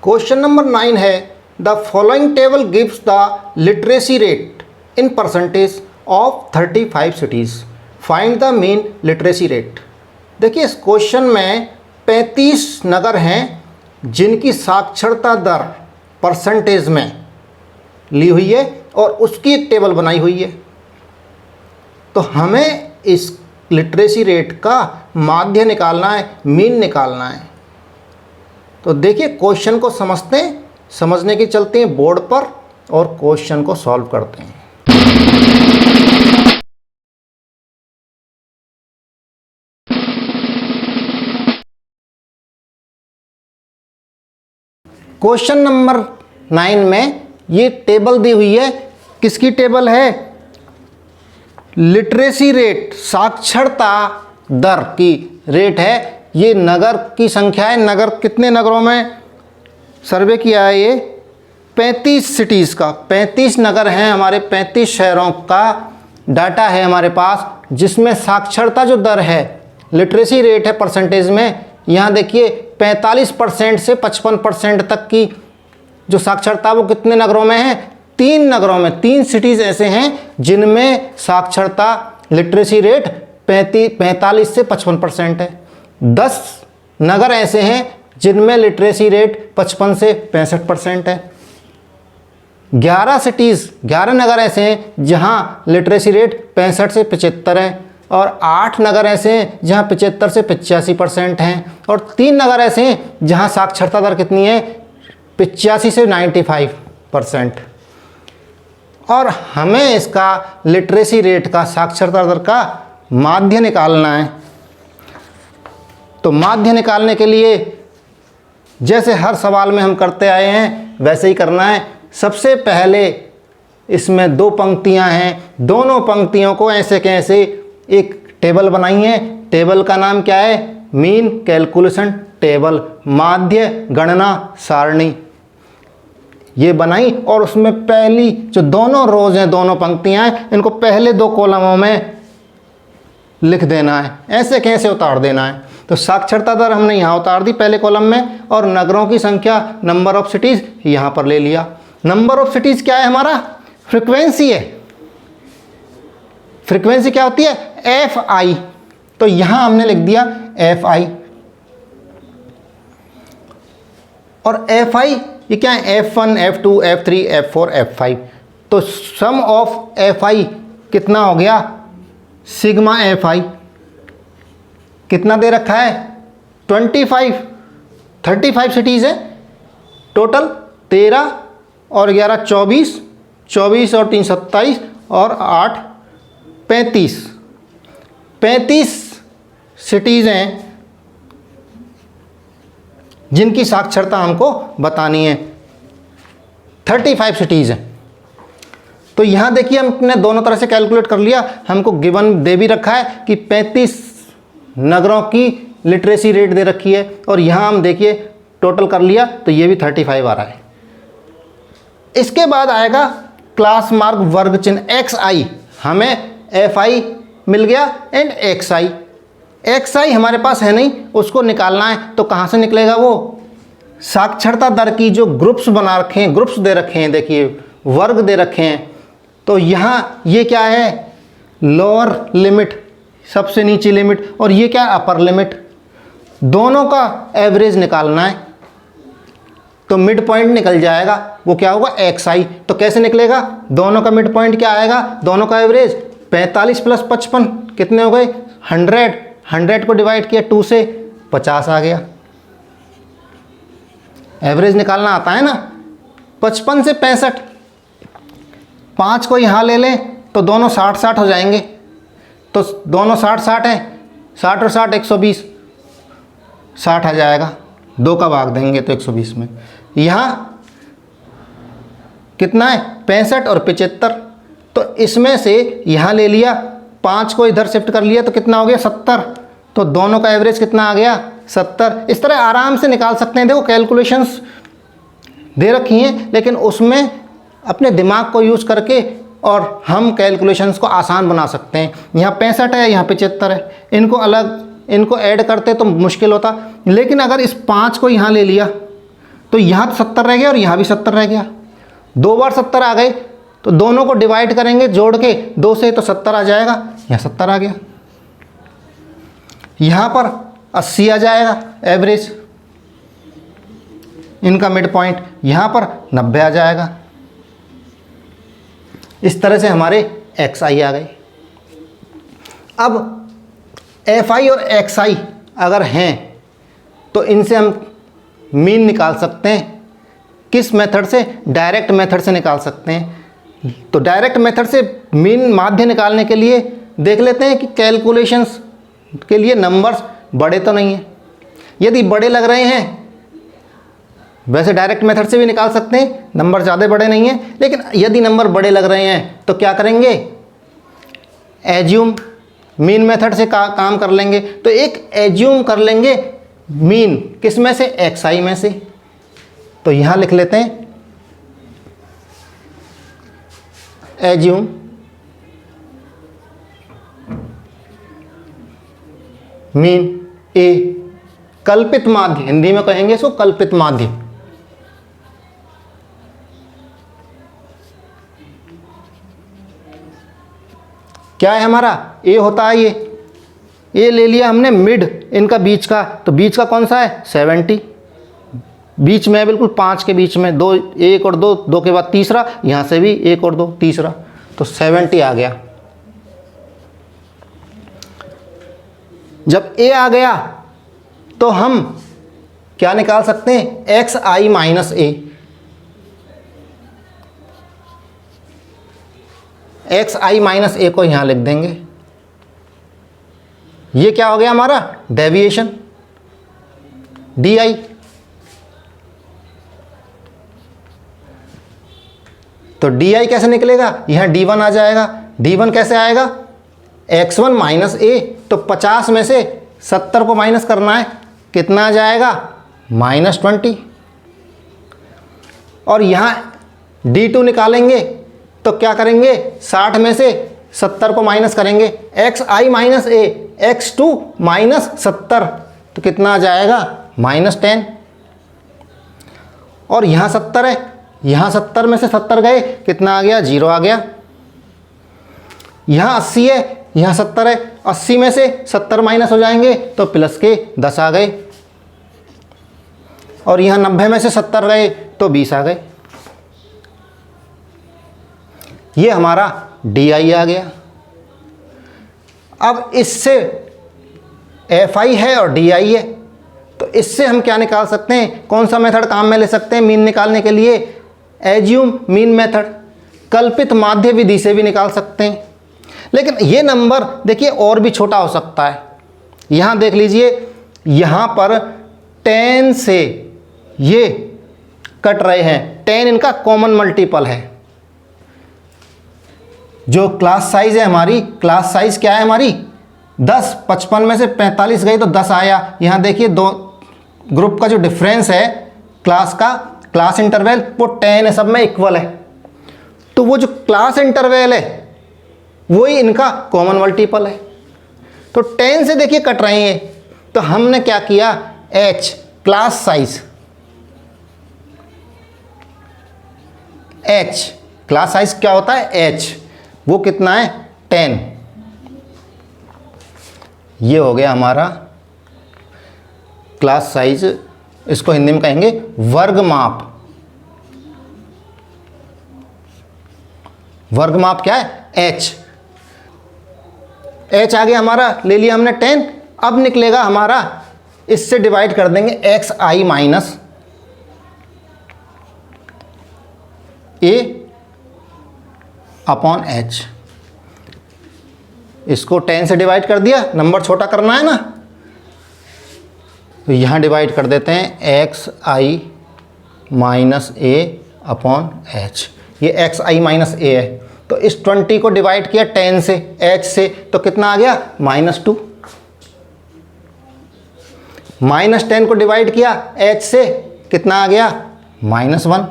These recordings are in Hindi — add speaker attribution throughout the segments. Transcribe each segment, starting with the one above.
Speaker 1: क्वेश्चन नंबर 9 है the following table gives the literacy rate in percentage of 35 cities, find the mean literacy rate. देखिए इस क्वेश्चन में 35 नगर हैं जिनकी साक्षरता दर परसेंटेज में ली हुई है और उसकी एक टेबल बनाई हुई है। तो हमें इस लिटरेसी रेट का माध्य निकालना है, मीन निकालना है। तो देखिए क्वेश्चन को समझते हैं, समझने के चलते हैं बोर्ड पर और क्वेश्चन को सॉल्व करते हैं। क्वेश्चन नंबर 9 में ये टेबल दी हुई है। किसकी टेबल है? लिटरेसी रेट, साक्षरता दर की रेट है। ये नगर की संख्या है। नगर कितने नगरों में सर्वे किया है? ये 35 सिटीज़ का, 35 नगर हैं हमारे, 35 शहरों का डाटा है हमारे पास, जिसमें साक्षरता जो दर है, लिटरेसी रेट है परसेंटेज में। यहाँ देखिए 45% से 55% तक की जो साक्षरता वो कितने नगरों में है? 3 नगरों में। 3 सिटीज़ ऐसे हैं जिनमें साक्षरता लिटरेसी रेट 45 से 55% है। 10 नगर ऐसे हैं जिनमें लिटरेसी रेट 55 से 65% है। 11 सिटीज़, 11 नगर ऐसे हैं जहां लिटरेसी रेट 65 से 75 है। और 8 नगर ऐसे हैं जहां 75 से 85% हैं। और 3 नगर ऐसे हैं जहां साक्षरता दर कितनी है? 85 से 95%। और हमें इसका लिटरेसी रेट का, साक्षरता दर का माध्य निकालना है। तो माध्य निकालने के लिए जैसे हर सवाल में हम करते आए हैं वैसे ही करना है। सबसे पहले इसमें 2 पंक्तियां हैं, दोनों पंक्तियों को ऐसे कैसे एक टेबल बनाई है। टेबल का नाम क्या है? मीन कैलकुलेशन टेबल, माध्य गणना सारणी, ये बनाई। और उसमें पहली जो दोनों रोज हैं, दोनों पंक्तियां हैं, इनको पहले 2 कॉलमों में लिख देना है। ऐसे कैसे उतार देना है? तो साक्षरता दर हमने यहाँ उतार दी पहले कॉलम में, और नगरों की संख्या, नंबर ऑफ सिटीज़, यहाँ पर ले लिया। नंबर ऑफ सिटीज़ क्या है हमारा? फ्रीक्वेंसी है। फ्रीक्वेंसी क्या होती है? FI। तो यहाँ हमने लिख दिया FI। और FI ये क्या है? F1, F2, F3, F4, F5। तो सम ऑफ FI कितना हो गया? सिग्मा FI कितना दे रखा है? 25। 35 सिटीज़ है टोटल, 13 और 11 24, 24 और 3 27 और 8 35। 35 सिटीज़ हैं जिनकी साक्षरता हमको बतानी है। 35 सिटीज़ हैं। तो यहाँ देखिए हमने दोनों तरह से कैलकुलेट कर लिया। हमको गिवन दे भी रखा है कि 35 नगरों की लिटरेसी रेट दे रखी है, और यहाँ हम देखिए टोटल कर लिया तो ये भी 35 आ रहा है। इसके बाद आएगा क्लास मार्क वर्ग चिन्ह XI। हमें FI मिल गया एंड XI हमारे पास है नहीं, उसको निकालना है। तो कहाँ से निकलेगा वो? साक्षरता दर की जो ग्रुप्स बना रखे हैं, ग्रुप्स दे रखे हैं, देखिए वर्ग दे रखे हैं। तो यहाँ ये क्या है? लोअर लिमिट, सबसे नीची लिमिट, और ये क्या? Upper limit. दोनों का एवरेज निकालना है। तो मिड पॉइंट निकल जाएगा, वो क्या होगा? XI। तो कैसे निकलेगा? दोनों का मिड पॉइंट क्या आएगा? दोनों का एवरेज 45 + 55 कितने हो गए? 100। 100 को डिवाइड किया 2 से, 50 आ गया। एवरेज निकालना आता है ना। 55 से 65, 5 को यहाँ ले लें तो दोनों 60-60 हो जाएंगे। तो दोनों 60-60 हैं, 60 और 60 120, 60 आ जाएगा। 2 का भाग देंगे तो 120 में। यहाँ कितना है? 65 और 75। तो इसमें से यहाँ ले लिया, 5 को इधर शिफ्ट कर लिया तो कितना हो गया? 70। तो दोनों का एवरेज कितना आ गया? 70। इस तरह आराम से निकाल सकते हैं। देखो कैलकुलेशंस दे रखी हैं, लेकिन उसमें अपने दिमाग को यूज़ करके और हम कैलकुलेशंस को आसान बना सकते हैं। यहाँ 65 है, यहाँ 75 है, इनको अलग, इनको ऐड करते तो मुश्किल होता। लेकिन अगर इस 5 को यहाँ ले लिया तो यहाँ तो 70 रह गया और यहाँ भी 70 रह गया, 2 बार 70 आ गए, तो दोनों को डिवाइड करेंगे जोड़ के 2 से तो 70 आ जाएगा, यहाँ 70 आ गया। यहाँ पर 80 आ जाएगा एवरेज, इनका मिड पॉइंट, यहाँ पर 90 आ जाएगा। इस तरह से हमारे एक्स आई आ गए। अब एफ आई और एक्स आई अगर हैं तो इनसे हम मीन निकाल सकते हैं। किस मेथड से? डायरेक्ट मेथड से निकाल सकते हैं। तो डायरेक्ट मेथड से मीन माध्य निकालने के लिए देख लेते हैं कि कैलकुलेशंस के लिए नंबर्स बड़े तो नहीं हैं। यदि बड़े लग रहे हैं, वैसे डायरेक्ट मेथड से भी निकाल सकते हैं, नंबर ज़्यादा बड़े नहीं हैं, लेकिन यदि नंबर बड़े लग रहे हैं तो क्या करेंगे? एज्यूम मीन मेथड से काम कर लेंगे। तो एक एज्यूम कर लेंगे मीन, किस में से? एक्स आई में से। तो यहाँ लिख लेते हैं एज्यूम मीन ए, कल्पित माध्य, हिंदी में कहेंगे इसको कल्पित माध्य। क्या है हमारा? ए होता है ये ले लिया हमने मिड इनका बीच का, तो बीच का कौन सा है? 70, बीच में है बिल्कुल 5 के बीच में, 2 1 और 2, 2 के बाद तीसरा, यहाँ से भी 1 और 2 तीसरा, तो 70 आ गया। जब ए आ गया तो हम क्या निकाल सकते हैं? एक्स आई माइनस ए। एक्स आई माइनस ए को यहां लिख देंगे। ये क्या हो गया हमारा? Deviation D I. तो डी आई कैसे निकलेगा? यहां D1 आ जाएगा। D1 कैसे आएगा? x1 माइनस ए, तो 50 में से 70 को माइनस करना है, कितना आ जाएगा? -20। और यहाँ D2 निकालेंगे तो क्या करेंगे? 60 में से 70 को माइनस करेंगे, एक्स आई माइनस ए, x2 माइनस 70, तो कितना आ जाएगा? -10। और यहाँ 70 है, यहाँ 70 में से 70 गए, कितना आ गया? 0 आ गया। यहाँ 80 है, यहाँ 70 है, 80 में से 70 माइनस हो जाएंगे तो प्लस के 10 आ गए। और यहाँ 90 में से 70 गए तो 20 आ गए। ये हमारा डी आई आ गया। अब इससे एफ आई है और डी आई है, तो इससे हम क्या निकाल सकते हैं? कौन सा मेथड काम में ले सकते हैं मीन निकालने के लिए? Assume mean method. कल्पित माध्य विधि से भी निकाल सकते हैं, लेकिन ये नंबर देखिए और भी छोटा हो सकता है। यहाँ देख लीजिए, यहाँ पर 10 से ये कट रहे हैं, 10 इनका कॉमन मल्टीपल है। जो क्लास साइज है हमारी, क्लास साइज क्या है हमारी? 10, 55 में से 45 गई तो 10 आया। यहाँ देखिए दो ग्रुप का जो डिफरेंस है क्लास का, क्लास इंटरवल, वो 10 है, सब में इक्वल है। तो वो जो क्लास इंटरवल है वही इनका कॉमन मल्टीपल है। तो 10 से देखिए कट रहे हैं, तो हमने क्या किया? h class size, h class size क्या होता है? h, वो कितना है? 10। ये हो गया हमारा क्लास साइज। इसको हिंदी में कहेंगे वर्ग माप। वर्ग माप क्या है? h। h आ गया हमारा, ले लिया हमने 10। अब निकलेगा हमारा, इससे डिवाइड कर देंगे एक्स आई माइनस ए अपॉन h। इसको 10 से डिवाइड कर दिया, नंबर छोटा करना है ना, तो यहाँ डिवाइड कर देते हैं एक्स आई माइनस ए अपॉन h। ये एक्स आई माइनस ए है, तो इस 20 को डिवाइड किया 10 से, h से, तो कितना आ गया? -2। -10 को डिवाइड किया h से, कितना आ गया? -1।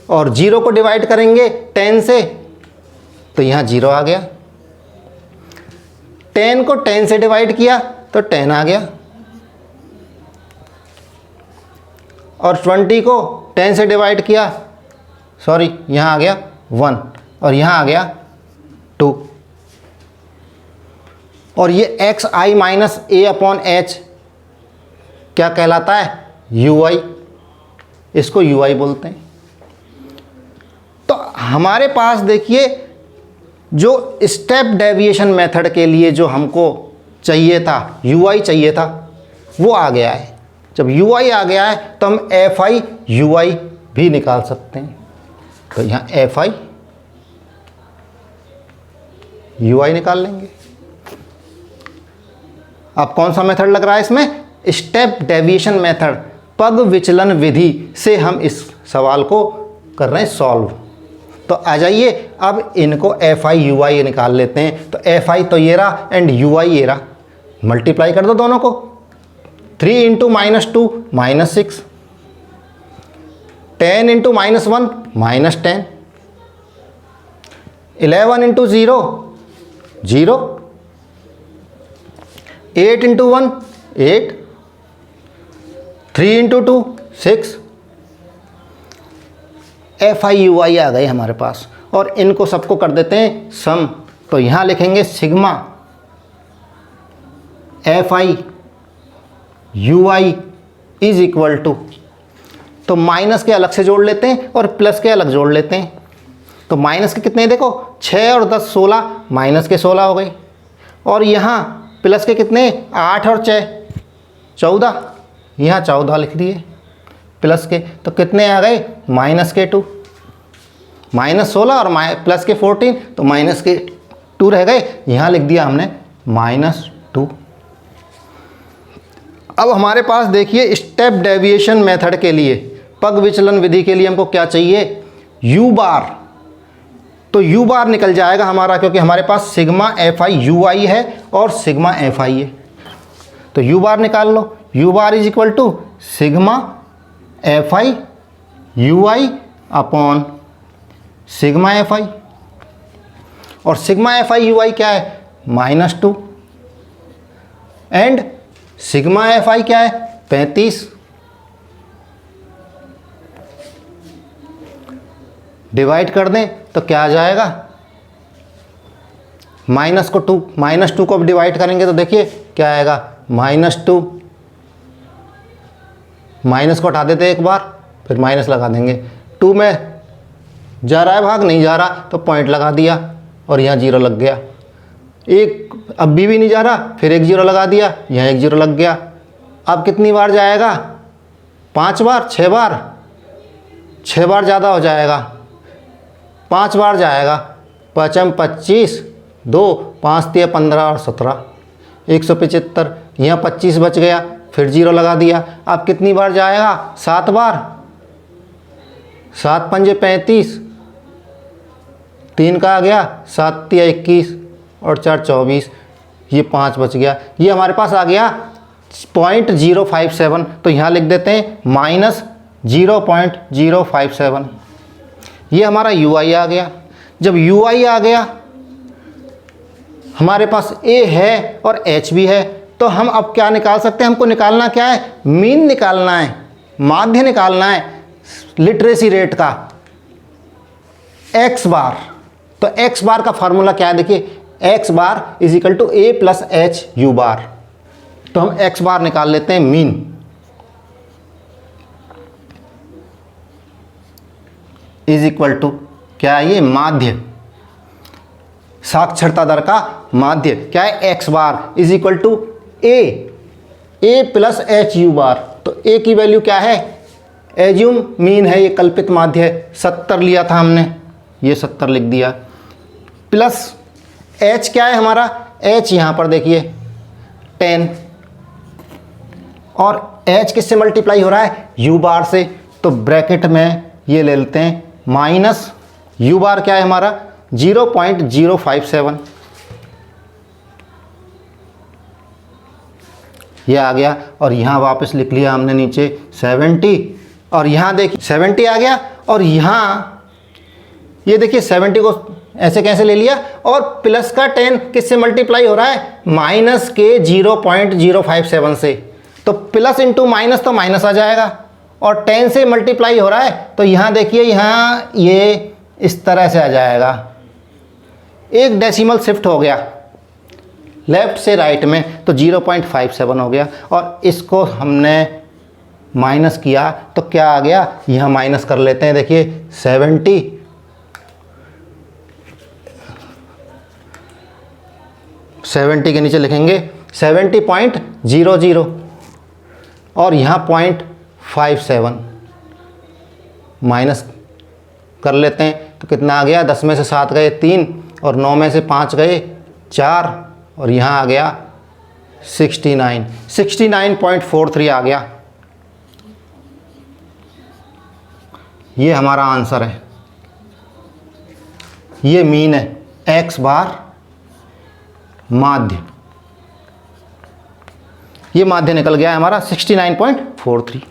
Speaker 1: और 0 को डिवाइड करेंगे 10 से, तो यहाँ 0 आ गया। 10 को 10 से डिवाइड किया तो 10 आ गया। और 20 को 10 से डिवाइड किया, सॉरी यहाँ आ गया 1 और यहाँ आ गया 2, और ये एक्स आई माइनस ए अपॉन एच क्या कहलाता है? यू आई, इसको यू आई बोलते हैं। तो हमारे पास देखिए जो स्टेप डेविएशन मेथड के लिए जो हमको चाहिए था, यू आई चाहिए था, वो आ गया है। जब यू आई आ गया है तो हम एफ आई यू आई भी निकाल सकते हैं। तो यहाँ एफ आई यू आई निकाल लेंगे। अब कौन सा मेथड लग रहा है इसमें? स्टेप डेविएशन मेथड, पग विचलन विधि से हम इस सवाल को कर रहे हैं सॉल्व। तो आ जाइए अब इनको एफ आई यू आई निकाल लेते हैं। तो एफ आई तो ये रहा एंड यू आई ये रहा, मल्टीप्लाई कर दो दोनों को। 3 into -2 -6, 10 into -1 -10, 11 into 0 0, 8 into 1 8, 3 into 2 6। F I U I आ गए हमारे पास और इनको सबको कर देते हैं सम। तो यहाँ लिखेंगे sigma F I U I is equal to, तो माइनस के अलग से जोड़ लेते हैं और प्लस के अलग जोड़ लेते हैं। तो माइनस के कितने देखो 6 और 10 16, माइनस के 16 हो गए, और यहाँ प्लस के कितने 8 और 6 14, यहाँ 14 लिख दिए प्लस के। तो कितने आ गए माइनस के 2, -16 और प्लस के 14, तो माइनस के 2 रह गए, यहाँ लिख दिया हमने -2। अब हमारे पास देखिए स्टेप डेविएशन मेथड के लिए, पग विचलन विधि के लिए हमको क्या चाहिए? You bar. तो यू बार निकल जाएगा हमारा, क्योंकि हमारे पास सिग्मा एफ आई यू आई है और सिग्मा एफ आई है। तो यू बार निकाल लो, U bar is equal to sigma F I U I upon sigma F I, और sigma F I U I क्या है? -2, एंड सिग्मा एफ आई क्या है? 35। डिवाइड कर दें तो क्या आ जाएगा? -2 को अब डिवाइड करेंगे तो देखिए क्या आएगा? -2, माइनस को हटा देते एक बार, फिर माइनस लगा देंगे। 2 में जा रहा है भाग, नहीं जा रहा तो पॉइंट लगा दिया और यहाँ 0 लग गया। एक अब भी नहीं जा रहा, फिर एक 0 लगा दिया, यहाँ एक 0 लग गया। अब कितनी बार जाएगा? 5 बार 6 बार, 6 बार ज़्यादा हो जाएगा, 5 बार जाएगा। 5 25, 2 5 3 15 और 17, 175। यहाँ 25 बच गया, फिर 0 लगा दिया। अब कितनी बार जाएगा? 7 बार, 7 5 35, 3 का आ गया, 7 3 21 और 4 24, ये 5 बच गया। ये हमारे पास आ गया 0.057। तो यहाँ लिख देते हैं -0.057। ये हमारा यू आई आ गया। जब यू आई आ गया, हमारे पास ए है और एच भी है, तो हम अब क्या निकाल सकते हैं? हमको निकालना क्या है? मीन निकालना है, माध्य निकालना है लिटरेसी रेट का, एक्स बार। तो एक्स बार का फार्मूला क्या है? देखिए X bar is equal to A plus H U bar. तो हम एक्स बार निकाल लेते हैं मीन। इज इक्वल टू क्या है? ये माध्य, साक्षरता दर का माध्य क्या है? X bar is equal to A plus H U bar. तो ए की वैल्यू क्या है? एज्यूम मीन है, ये कल्पित माध्य है, 70 लिया था हमने, ये 70 लिख दिया, प्लस एच क्या है हमारा? एच यहाँ पर देखिए 10, और एच किससे मल्टीप्लाई हो रहा है? यू बार से। तो ब्रैकेट में ये ले लेते हैं माइनस यू बार क्या है हमारा? 0.057। ये आ गया, और यहाँ वापस लिख लिया हमने नीचे 70, और यहाँ देखिए 70 आ गया, और यहाँ ये देखिए 70 को ऐसे कैसे ले लिया, और प्लस का 10 किससे मल्टीप्लाई हो रहा है? माइनस के 0.057 से। तो प्लस इंटू माइनस तो माइनस आ जाएगा, और 10 से मल्टीप्लाई हो रहा है तो यहाँ देखिए, यहाँ ये इस तरह से आ जाएगा, एक डेसिमल शिफ्ट हो गया लेफ़्ट से राइट में, तो 0.57 हो गया। और इसको हमने माइनस किया तो क्या आ गया, यहाँ माइनस कर लेते हैं। देखिए 70 के नीचे लिखेंगे 70.00 और यहाँ 0.57 माइनस कर लेते हैं तो कितना आ गया, 10 में से 7 गए 3 और 9 में से 5 गए 4 और यहाँ आ गया 69.43 आ गया। ये हमारा आंसर है, ये मीन है, x बार माध्य, ये माध्य निकल गया है हमारा 69.43।